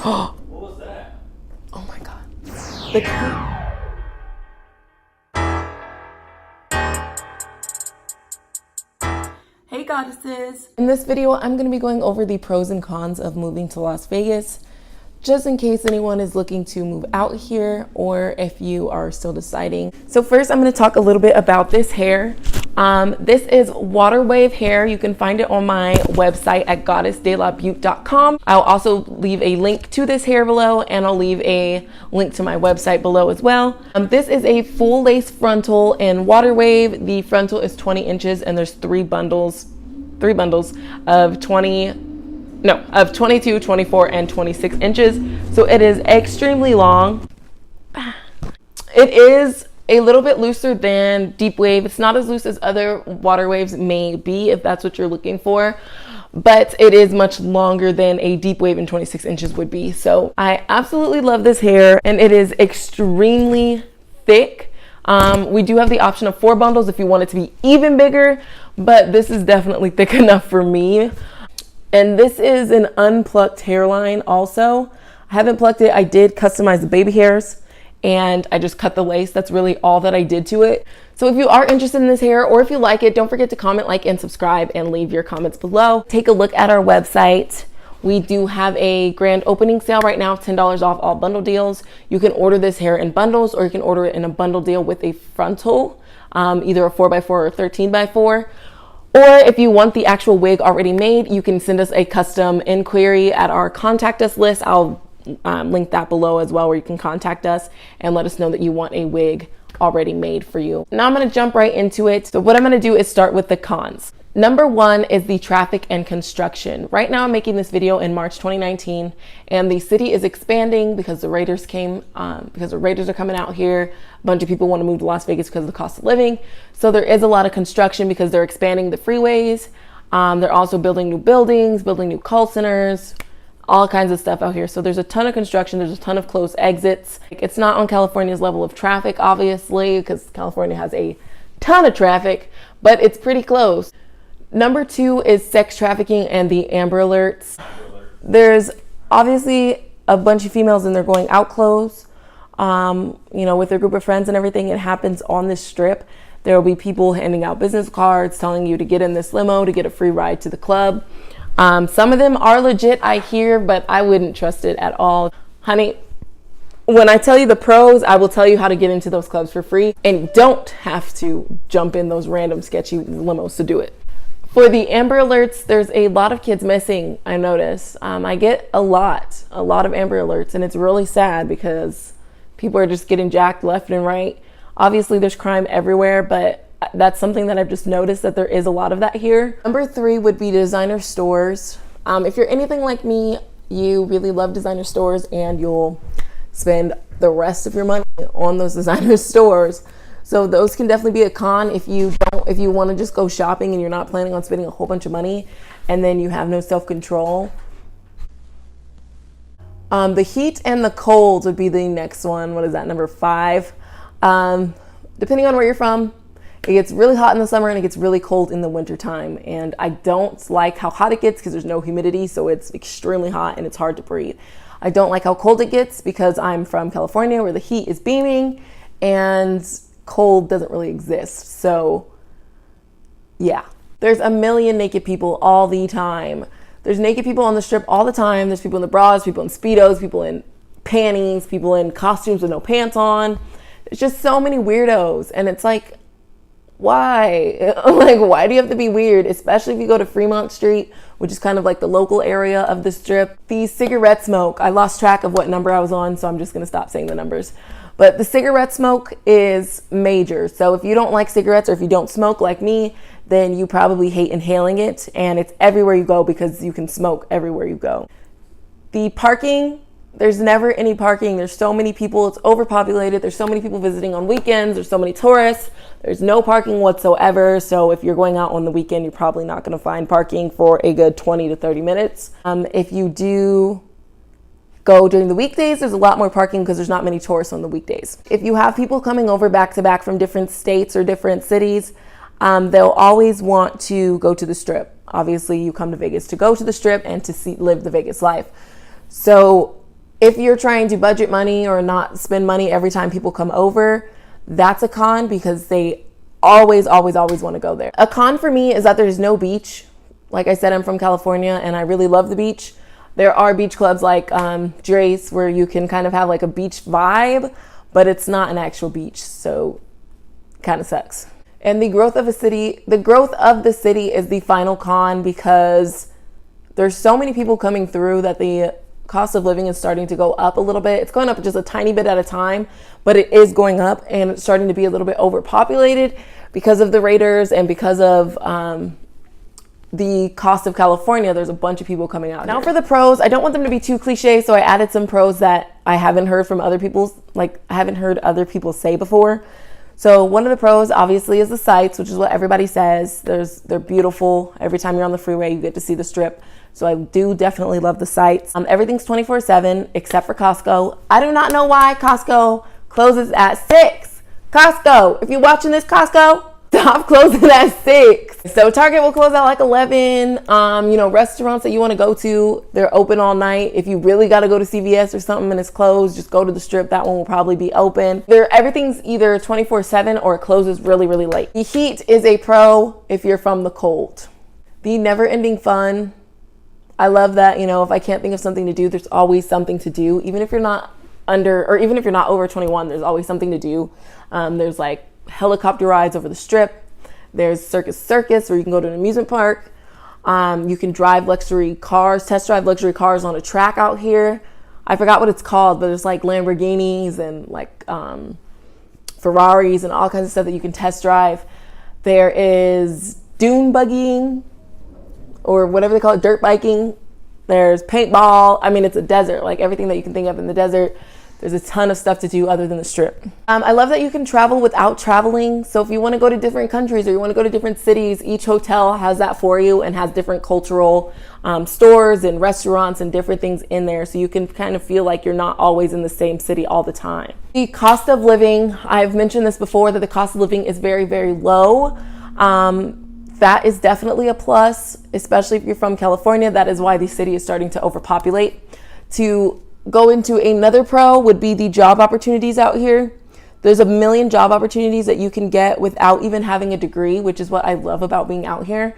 What was that? Oh my God. The Hey goddesses! In this video, I'm going to be going over the pros and cons of moving to Las Vegas, just in case anyone is looking to move out here or if you are still deciding. So first, I'm going to talk a little bit about this hair. This is water wave hair. You can find it on my website at goddessdelabutte.com. I'll also leave a link to this hair below, and I'll leave a link to my website below as well. This is a full lace frontal in water wave. The frontal is 20 inches and there's three bundles of 22, 24, and 26 inches. So it is extremely long. It is a little bit looser than deep wave. It's not as loose as other water waves may be if that's what you're looking for, but it is much longer than a deep wave in 26 inches would be. So I absolutely love this hair, and it is extremely thick. We do have the option of 4 bundles if you want it to be even bigger, but this is definitely thick enough for me. And this is an unplucked hairline also. I haven't plucked it. I did customize the baby hairs and I just cut the lace. That's really all that I did to it. So if you are interested in this hair, or if you like it, don't forget to comment, like, and subscribe, and leave your comments below. Take a look at our website. We do have a grand opening sale right now, $10 off all bundle deals. You can order this hair in bundles, or you can order it in a bundle deal with a frontal, either a 4x4 or 13x4. Or if you want the actual wig already made, you can send us a custom inquiry at our contact us list. I'll link that below as well, where you can contact us and let us know that you want a wig already made for you. Now I'm going to jump right into it. So what I'm going to do is start with the cons. Number 1 is the traffic and construction. Right now I'm making this video in March 2019, and the city is expanding because the Raiders are coming out here. A bunch of people want to move to Las Vegas because of the cost of living. So there is a lot of construction because they're expanding the freeways. They're also building new buildings, building new call centers, all kinds of stuff out here. So there's a ton of construction. There's a ton of closed exits. It's not on California's level of traffic, obviously, because California has a ton of traffic, but it's pretty close. Number 2 is sex trafficking and the Amber Alerts. There's obviously a bunch of females and they're going out clothes, with their group of friends and everything. It happens on this strip. There will be people handing out business cards, telling you to get in this limo to get a free ride to the club. Some of them are legit, I hear, but I wouldn't trust it at all. Honey, when I tell you the pros, I will tell you how to get into those clubs for free, and you don't have to jump in those random sketchy limos to do it. For the Amber Alerts, there's a lot of kids missing, I notice. I get a lot of Amber Alerts, and it's really sad because people are just getting jacked left and right. Obviously, there's crime everywhere, but that's something that I've just noticed, that there is a lot of that here. Number 3 would be designer stores. If you're anything like me, you really love designer stores and you'll spend the rest of your money on those designer stores. So those can definitely be a con if you want to just go shopping and you're not planning on spending a whole bunch of money and then you have no self-control. The heat and the cold would be the next one. What is that, number 5? Depending on where you're from, it gets really hot in the summer and it gets really cold in the winter time. And I don't like how hot it gets because there's no humidity, so it's extremely hot and it's hard to breathe. I don't like how cold it gets because I'm from California, where the heat is beaming and cold doesn't really exist. So yeah, there's a million naked people all the time. There's naked people on the strip all the time. There's people in the bras, people in Speedos, people in panties, people in costumes with no pants on. There's just so many weirdos, and it's like, why? Like, why do you have to be weird? Especially if you go to Fremont Street, which is kind of like the local area of the strip. The cigarette smoke, I lost track of what number I was on, so I'm just gonna stop saying the numbers. But the cigarette smoke is major. So if you don't like cigarettes, or if you don't smoke like me, then you probably hate inhaling it, and it's everywhere you go because you can smoke everywhere you go. The parking, there's never any parking. There's so many people, it's overpopulated. There's so many people visiting on weekends. There's so many tourists. There's no parking whatsoever. So if you're going out on the weekend, you're probably not gonna find parking for a good 20 to 30 minutes. If you do go during the weekdays, there's a lot more parking because there's not many tourists on the weekdays. If you have people coming over back to back from different states or different cities, they'll always want to go to the strip. Obviously, you come to Vegas to go to the strip and to live the Vegas life. So If you're trying to budget money or not spend money every time people come over, that's a con, because they always want to go there. A con for me is that there's no beach. Like I said, I'm from California and I really love the beach. There are beach clubs like Dre's where you can kind of have like a beach vibe, but it's not an actual beach, so kind of sucks. And the growth of the city is the final con, because there's so many people coming through that the cost of living is starting to go up a little bit. It's going up just a tiny bit at a time, but it is going up, and it's starting to be a little bit overpopulated because of the raiders and because of the cost of California. There's a bunch of people coming out now. For the pros, I don't want them to be too cliche, so I added some pros that I haven't heard from other people, like I haven't heard other people say before. So one of the pros obviously is the sights, which is what everybody says. They're beautiful. Every time you're on the freeway, you get to see the strip. So I do definitely love the sights. Everything's 24/7 except for Costco. I do not know why Costco closes at 6. Costco, if you're watching this, Costco, stop closing at 6. So Target will close at like 11. Restaurants that you want to go to, they're open all night. If you really got to go to CVS or something and it's closed, just go to the strip. That one will probably be open. Everything's either 24/7 or it closes really, really late. The heat is a pro if you're from the cold. The never-ending fun. I love that, if I can't think of something to do, there's always something to do. Even if you're not over 21, there's always something to do. There's like helicopter rides over the strip. There's Circus where you can go to an amusement park. You can drive test drive luxury cars on a track out here. I forgot what it's called, but it's like Lamborghinis and like Ferraris and all kinds of stuff that you can test drive. There is dune buggying, or whatever they call it, dirt biking. There's paintball. I mean, it's a desert, like everything that you can think of in the desert. There's a ton of stuff to do other than the strip. I love that you can travel without traveling. So if you want to go to different countries or you want to go to different cities, each hotel has that for you and has different cultural stores and restaurants and different things in there. So you can kind of feel like you're not always in the same city all the time. The cost of living, I've mentioned this before, that the cost of living is very, very low. That is definitely a plus, especially if you're from California. That is why the city is starting to overpopulate. To go into another pro would be the job opportunities out here. There's a million job opportunities that you can get without even having a degree, which is what I love about being out here,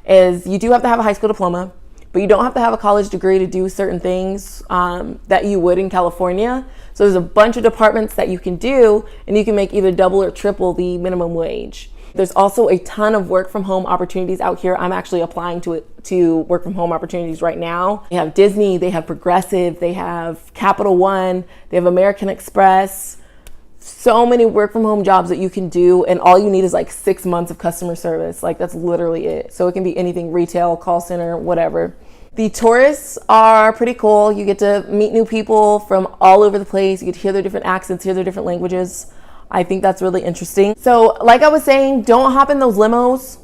is you do have to have a high school diploma, but you don't have to have a college degree to do certain things that you would in California. So there's a bunch of departments that you can do, and you can make either double or triple the minimum wage. There's also a ton of work from home opportunities out here. I'm actually applying to work from home opportunities right now. They have Disney, they have Progressive, they have Capital One, they have American Express. So many work from home jobs that you can do, and all you need is like 6 months of customer service. Like, that's literally it. So it can be anything, retail, call center, whatever. The tourists are pretty cool. You get to meet new people from all over the place. You get to hear their different accents, hear their different languages. I think that's really interesting. So like I was saying, don't hop in those limos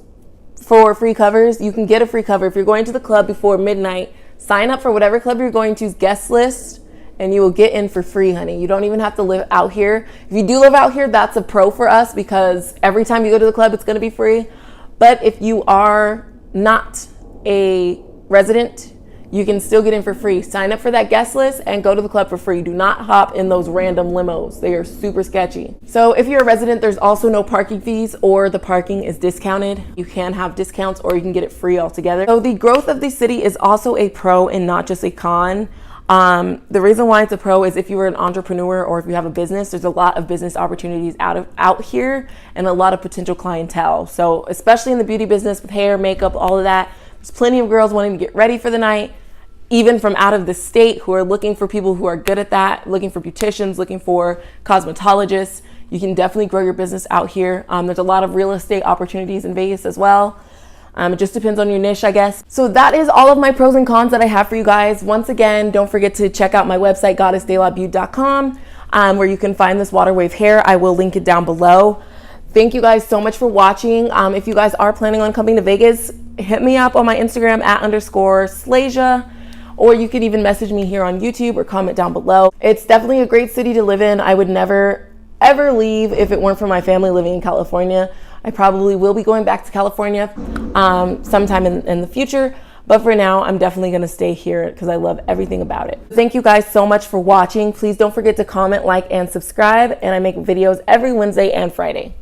for free covers. You can get a free cover. If you're going to the club before midnight, sign up for whatever club you're going to's guest list, and you will get in for free, honey. You don't even have to live out here. If you do live out here, that's a pro for us, because every time you go to the club, it's gonna be free. But if you are not a resident, you can still get in for free. Sign up for that guest list and go to the club for free. Do not hop in those random limos. They are super sketchy. So if you're a resident, there's also no parking fees, or the parking is discounted. You can have discounts, or you can get it free altogether. So the growth of the city is also a pro and not just a con. The reason why it's a pro is if you were an entrepreneur or if you have a business, there's a lot of business opportunities out here and a lot of potential clientele. So especially in the beauty business with hair, makeup, all of that, there's plenty of girls wanting to get ready for the night, even from out of the state, who are looking for people who are good at that, looking for beauticians, looking for cosmetologists. You can definitely grow your business out here. There's a lot of real estate opportunities in Vegas as well. It just depends on your niche, I guess. So that is all of my pros and cons that I have for you guys. Once again, don't forget to check out my website, goddessdelabeauty.com, where you can find this water wave hair. I will link it down below. Thank you guys so much for watching. If you guys are planning on coming to Vegas, hit me up on my Instagram @_Slasia, or you can even message me here on YouTube or comment down below. It's definitely a great city to live in. I would never, ever leave if it weren't for my family living in California. I probably will be going back to California sometime in the future, But for now, I'm definitely gonna stay here because I love everything about it. Thank you guys so much for watching. Please don't forget to comment, like, and subscribe. And I make videos every Wednesday and Friday.